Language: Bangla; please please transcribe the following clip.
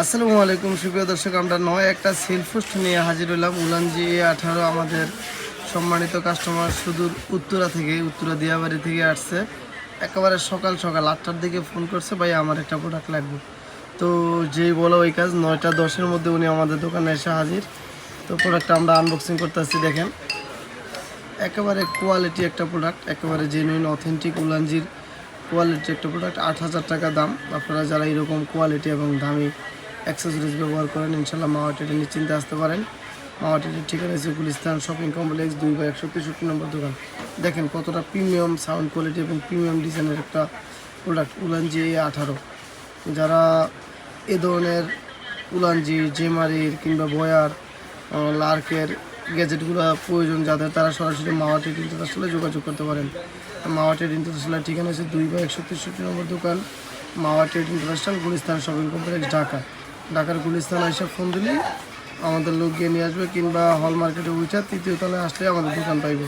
আসসালামু আলাইকুম সুপ্রিয় দর্শক, আমরা নয় একটা সেলফোস্ট নিয়ে হাজির হলাম। উলানজি A18 আমাদের সম্মানিত কাস্টমার সুদূর উত্তরা দিয়াবাড়ি থেকে আসছে। একেবারে সকাল সকাল 8টার দিকে ফোন করছে, ভাই আমার একটা প্রোডাক্ট লাগবে। তো যেই বলো ওই কাজ, 9টা 10-এর মধ্যে উনি আমাদের দোকানে এসে হাজির। তো প্রোডাক্টটা আমরা আনবক্সিং করতেছি। দেখেন একেবারে কোয়ালিটি একটা প্রোডাক্ট, একেবারে জেনুইন অথেন্টিক উলানজির কোয়ালিটি একটা প্রোডাক্ট। 8,000 টাকা দাম। আপনারা যারা এরকম কোয়ালিটি এবং দামি অ্যাক্সেসরিজ ব্যবহার করেন, ইনশাল্লাহ মাওয়াটিতে নিশ্চিন্তে আসতে পারেন। মাওয়াটির ঠিকানা হচ্ছে গুলিস্তান শপিং কমপ্লেক্স 2/163 নম্বর দোকান। দেখেন কতটা প্রিমিয়াম সাউন্ড কোয়ালিটি এবং প্রিমিয়াম ডিজাইনের একটা প্রোডাক্ট উলানজি A18। যারা এ ধরনের উলানজি, জেমারির কিংবা বয়ার, লার্কের গ্যাজেটগুলো প্রয়োজন যাদের, তারা সরাসরি মাওয়াটি ইন্টারন্যাশনালে যোগাযোগ করতে পারেন। মাওয়াটি ইন্টারন্যাশনাল ঠিকানা হচ্ছে 2/163 নম্বর দোকান, মাওয়াটি ইন্টারন্যাশনাল, গুলিস্তান শপিং কমপ্লেক্স, ঢাকার গুলিস্তান এসে ফোন দিলেই আমাদের লোক গিয়ে নিয়ে আসবে, কিংবা হল মার্কেটে উঠে 3য় তলায় আসলে আমাদের দোকান পাইবে।